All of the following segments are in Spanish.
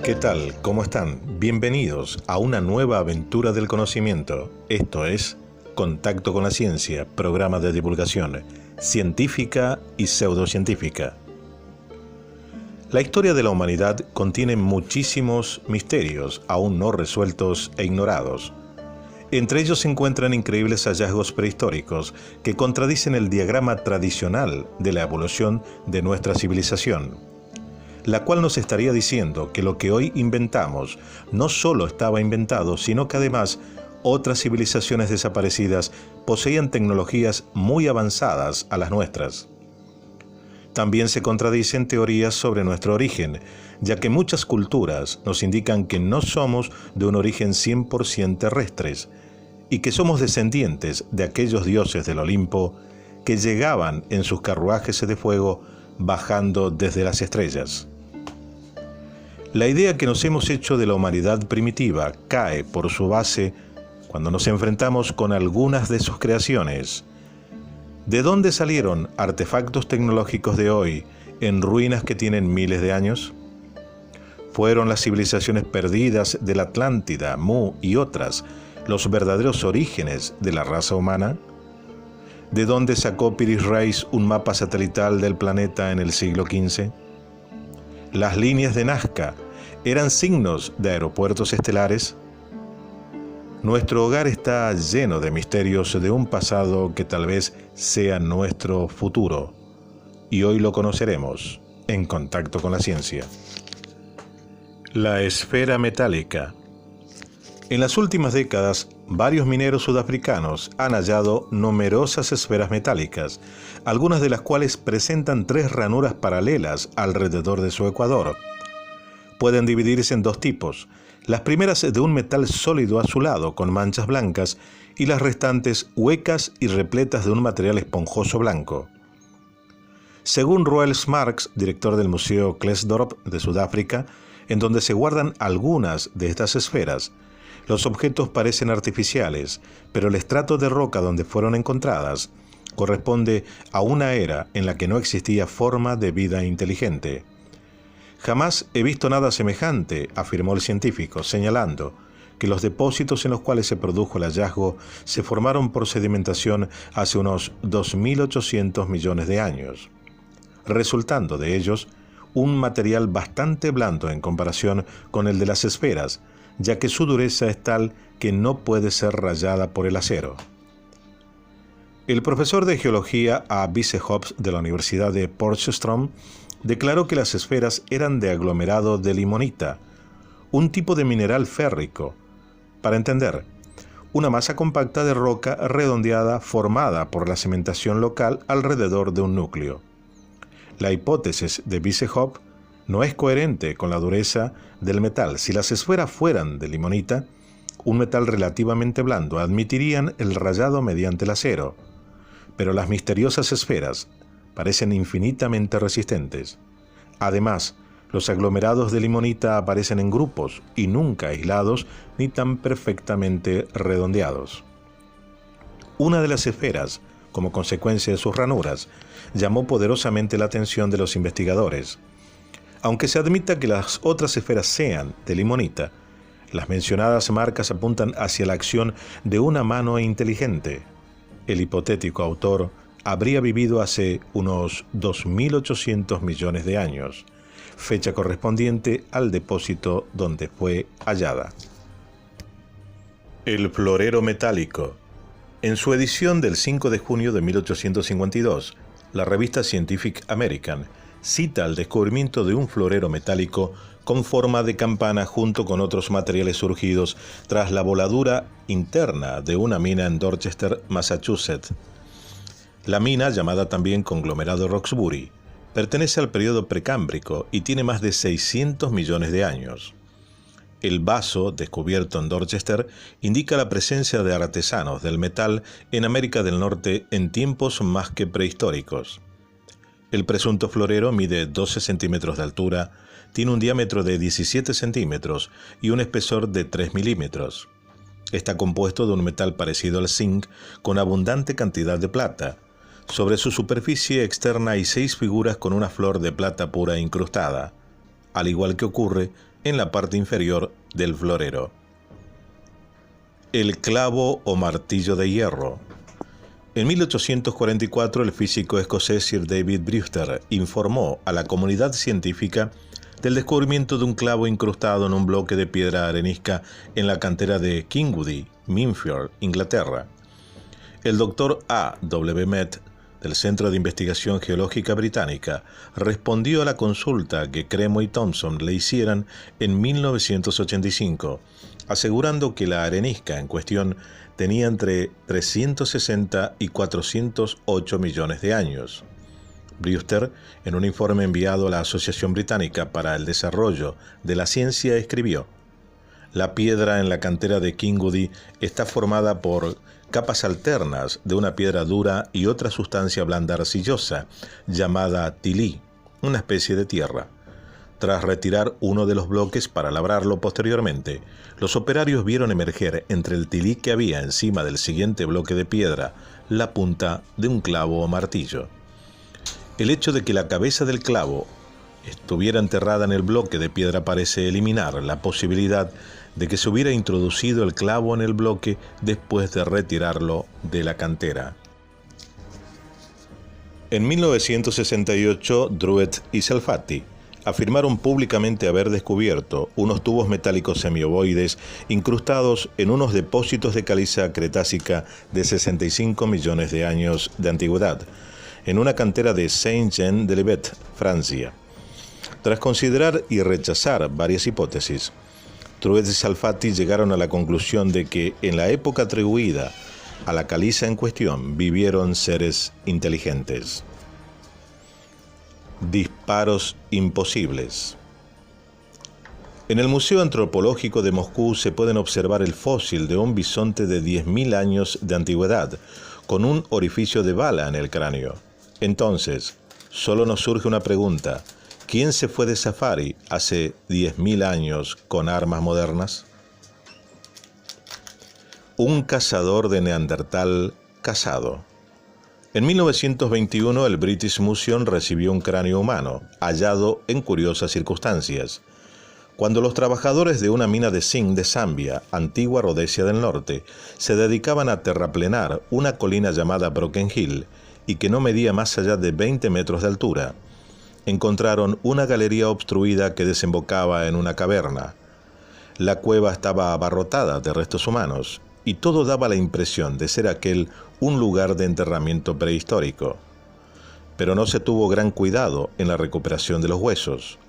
¿Qué tal? ¿Cómo están? Bienvenidos a una nueva aventura del conocimiento. Esto es Contacto con la Ciencia, programa de divulgación científica y pseudocientífica. La historia de la humanidad contiene muchísimos misterios aún no resueltos e ignorados. Entre ellos se encuentran increíbles hallazgos prehistóricos que contradicen el diagrama tradicional de la evolución de nuestra civilización, la cual nos estaría diciendo que lo que hoy inventamos no solo estaba inventado, sino que además otras civilizaciones desaparecidas poseían tecnologías muy avanzadas a las nuestras. También se contradicen teorías sobre nuestro origen, ya que muchas culturas nos indican que no somos de un origen 100% terrestres y que somos descendientes de aquellos dioses del Olimpo que llegaban en sus carruajes de fuego bajando desde las estrellas. La idea que nos hemos hecho de la humanidad primitiva cae por su base cuando nos enfrentamos con algunas de sus creaciones. ¿De dónde salieron artefactos tecnológicos de hoy en ruinas que tienen miles de años? ¿Fueron las civilizaciones perdidas de la Atlántida, Mu y otras los verdaderos orígenes de la raza humana? ¿De dónde sacó Piri-Reis un mapa satelital del planeta en el siglo XV? ¿Las líneas de Nazca eran signos de aeropuertos estelares? Nuestro hogar está lleno de misterios de un pasado que tal vez sea nuestro futuro, y hoy lo conoceremos en Contacto con la Ciencia. La esfera metálica. En las últimas décadas, varios mineros sudafricanos han hallado numerosas esferas metálicas, algunas de las cuales presentan 3 ranuras paralelas alrededor de su ecuador. Pueden dividirse en 2 tipos, las primeras de un metal sólido azulado con manchas blancas y las restantes huecas y repletas de un material esponjoso blanco. Según Roel Smarks, director del Museo Klerksdorp de Sudáfrica, en donde se guardan algunas de estas esferas, los objetos parecen artificiales, pero el estrato de roca donde fueron encontradas corresponde a una era en la que no existía forma de vida inteligente. Jamás he visto nada semejante, afirmó el científico, señalando que los depósitos en los cuales se produjo el hallazgo se formaron por sedimentación hace unos 2.800 millones de años, resultando de ellos un material bastante blando en comparación con el de las esferas, ya que su dureza es tal que no puede ser rayada por el acero. El profesor de geología A. Wiese Hobbs de la Universidad de Potchefstroom declaró que las esferas eran de aglomerado de limonita, un tipo de mineral férrico. Para entender, una masa compacta de roca redondeada formada por la cementación local alrededor de un núcleo. La hipótesis de Wiese Hobbs no es coherente con la dureza del metal. Si las esferas fueran de limonita, un metal relativamente blando, admitirían el rayado mediante el acero. Pero las misteriosas esferas parecen infinitamente resistentes. Además, los aglomerados de limonita aparecen en grupos y nunca aislados ni tan perfectamente redondeados. Una de las esferas, como consecuencia de sus ranuras, llamó poderosamente la atención de los investigadores. Aunque se admita que las otras esferas sean de limonita, las mencionadas marcas apuntan hacia la acción de una mano inteligente. El hipotético autor habría vivido hace unos 2.800 millones de años, fecha correspondiente al depósito donde fue hallada. El florero metálico. En su edición del 5 de junio de 1852, la revista Scientific American cita el descubrimiento de un florero metálico con forma de campana junto con otros materiales surgidos tras la voladura interna de una mina en Dorchester, Massachusetts. La mina, llamada también conglomerado Roxbury, pertenece al periodo precámbrico y tiene más de 600 millones de años. El vaso, descubierto en Dorchester, indica la presencia de artesanos del metal en América del Norte en tiempos más que prehistóricos. El presunto florero mide 12 centímetros de altura, tiene un diámetro de 17 centímetros y un espesor de 3 milímetros. Está compuesto de un metal parecido al zinc con abundante cantidad de plata. Sobre su superficie externa hay 6 figuras con una flor de plata pura incrustada. Al igual que ocurre en la parte inferior del florero. El clavo o martillo de hierro. En 1844 el físico escocés Sir David Brewster informó a la comunidad científica del descubrimiento de un clavo incrustado en un bloque de piedra arenisca en la cantera de Kingwood, Minfield, Inglaterra. El doctor A. W. Met, del Centro de Investigación Geológica Británica, respondió a la consulta que Cremo y Thompson le hicieran en 1985, asegurando que la arenisca en cuestión tenía entre 360 y 408 millones de años. Brewster, en un informe enviado a la Asociación Británica para el Desarrollo de la Ciencia, escribió: la piedra en la cantera de Kingwood está formada por capas alternas de una piedra dura y otra sustancia blanda arcillosa, llamada tilí, una especie de tierra. Tras retirar uno de los bloques para labrarlo posteriormente, los operarios vieron emerger entre el tilí que había encima del siguiente bloque de piedra la punta de un clavo o martillo. El hecho de que la cabeza del clavo estuviera enterrada en el bloque de piedra parece eliminar la posibilidad de que se hubiera introducido el clavo en el bloque después de retirarlo de la cantera. En 1968, Druet y Salfati afirmaron públicamente haber descubierto unos tubos metálicos semiovoides incrustados en unos depósitos de caliza cretácica de 65 millones de años de antigüedad, en una cantera de Saint-Jean-de-Libet, Francia. Tras considerar y rechazar varias hipótesis, Druet y Salfati llegaron a la conclusión de que en la época atribuida a la caliza en cuestión vivieron seres inteligentes. Disparos imposibles. En el Museo Antropológico de Moscú se pueden observar el fósil de un bisonte de 10.000 años de antigüedad, con un orificio de bala en el cráneo. Entonces, solo nos surge una pregunta: ¿quién se fue de safari hace 10.000 años con armas modernas? Un cazador de Neandertal cazado. En 1921 el British Museum recibió un cráneo humano, hallado en curiosas circunstancias. Cuando los trabajadores de una mina de zinc de Zambia, antigua Rodesia del Norte, se dedicaban a terraplenar una colina llamada Broken Hill, y que no medía más allá de 20 metros de altura, encontraron una galería obstruida que desembocaba en una caverna. La cueva estaba abarrotada de restos humanos, y todo daba la impresión de ser aquel un lugar de enterramiento prehistórico. Pero no se tuvo gran cuidado en la recuperación de los huesos.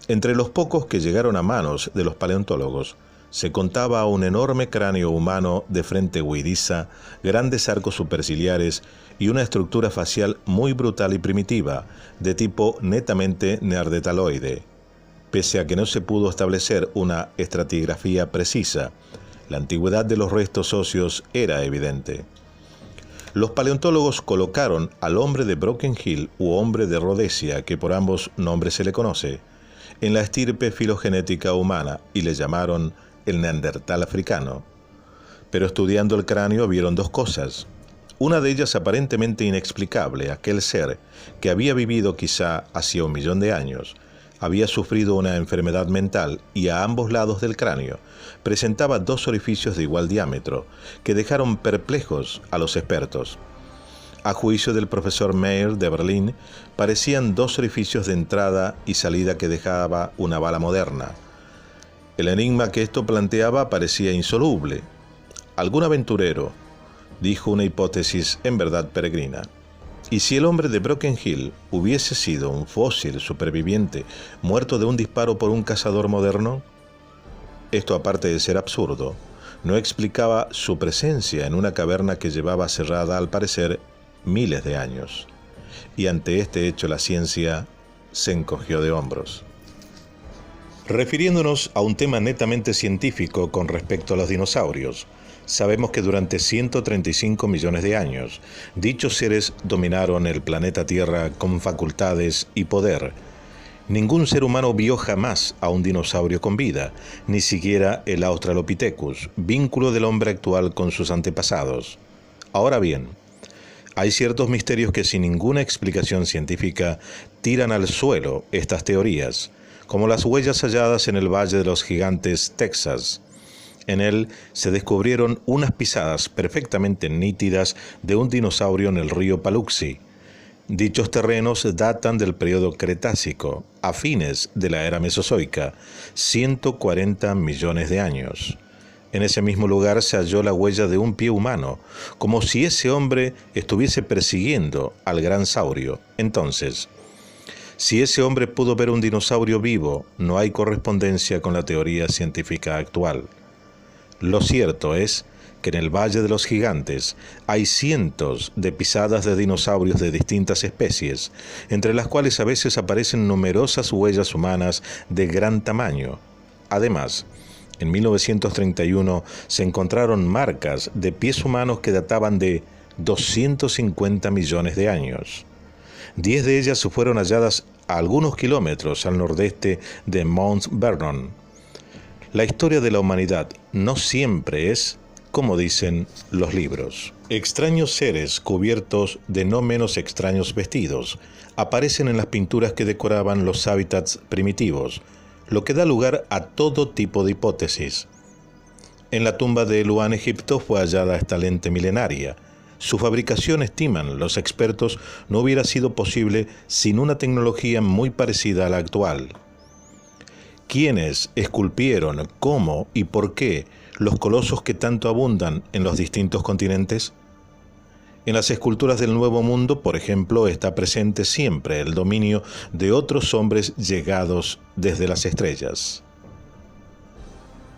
Entre los pocos que llegaron a manos de los paleontólogos, se contaba un enorme cráneo humano de frente huidiza, grandes arcos superciliares y una estructura facial muy brutal y primitiva, de tipo netamente neandertaloide. Pese a que no se pudo establecer una estratigrafía precisa, la antigüedad de los restos óseos era evidente. Los paleontólogos colocaron al hombre de Broken Hill u hombre de Rodesia, que por ambos nombres se le conoce, en la estirpe filogenética humana y le llamaron el Neandertal africano. Pero estudiando el cráneo vieron dos cosas. Una de ellas aparentemente inexplicable: aquel ser, que había vivido quizá hacía 1 millón de años, había sufrido una enfermedad mental y a ambos lados del cráneo presentaba 2 orificios de igual diámetro, que dejaron perplejos a los expertos. A juicio del profesor Meyer de Berlín, parecían 2 orificios de entrada y salida que dejaba una bala moderna. El enigma que esto planteaba parecía insoluble. Algún aventurero dijo una hipótesis en verdad peregrina: ¿y si el hombre de Broken Hill hubiese sido un fósil superviviente muerto de un disparo por un cazador moderno? Esto, aparte de ser absurdo, no explicaba su presencia en una caverna que llevaba cerrada, al parecer, miles de años. Y ante este hecho la ciencia se encogió de hombros. Refiriéndonos a un tema netamente científico con respecto a los dinosaurios, sabemos que durante 135 millones de años, dichos seres dominaron el planeta Tierra con facultades y poder. Ningún ser humano vio jamás a un dinosaurio con vida, ni siquiera el Australopithecus, vínculo del hombre actual con sus antepasados. Ahora bien, hay ciertos misterios que sin ninguna explicación científica tiran al suelo estas teorías, como las huellas halladas en el Valle de los Gigantes, Texas. En él se descubrieron unas pisadas perfectamente nítidas de un dinosaurio en el río Paluxy. Dichos terrenos datan del periodo Cretácico, a fines de la era Mesozoica, 140 millones de años. En ese mismo lugar se halló la huella de un pie humano, como si ese hombre estuviese persiguiendo al gran saurio. Entonces, si ese hombre pudo ver un dinosaurio vivo, no hay correspondencia con la teoría científica actual. Lo cierto es que en el Valle de los Gigantes hay cientos de pisadas de dinosaurios de distintas especies, entre las cuales a veces aparecen numerosas huellas humanas de gran tamaño. Además, en 1931 se encontraron marcas de pies humanos que databan de 250 millones de años. 10 de ellas fueron halladas a algunos kilómetros al nordeste de Mount Vernon. La historia de la humanidad no siempre es como dicen los libros. Extraños seres cubiertos de no menos extraños vestidos aparecen en las pinturas que decoraban los hábitats primitivos, lo que da lugar a todo tipo de hipótesis. En la tumba de Eluán, Egipto, fue hallada esta lente milenaria. Su fabricación, estiman los expertos, no hubiera sido posible sin una tecnología muy parecida a la actual. ¿Quiénes esculpieron, cómo y por qué los colosos que tanto abundan en los distintos continentes? En las esculturas del Nuevo Mundo, por ejemplo, está presente siempre el dominio de otros hombres llegados desde las estrellas.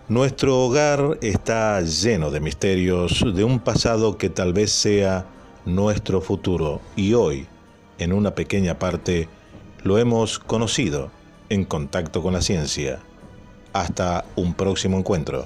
Nuestro hogar está lleno de misterios de un pasado que tal vez sea nuestro futuro, y hoy, en una pequeña parte, lo hemos conocido en Contacto con la Ciencia. Hasta un próximo encuentro.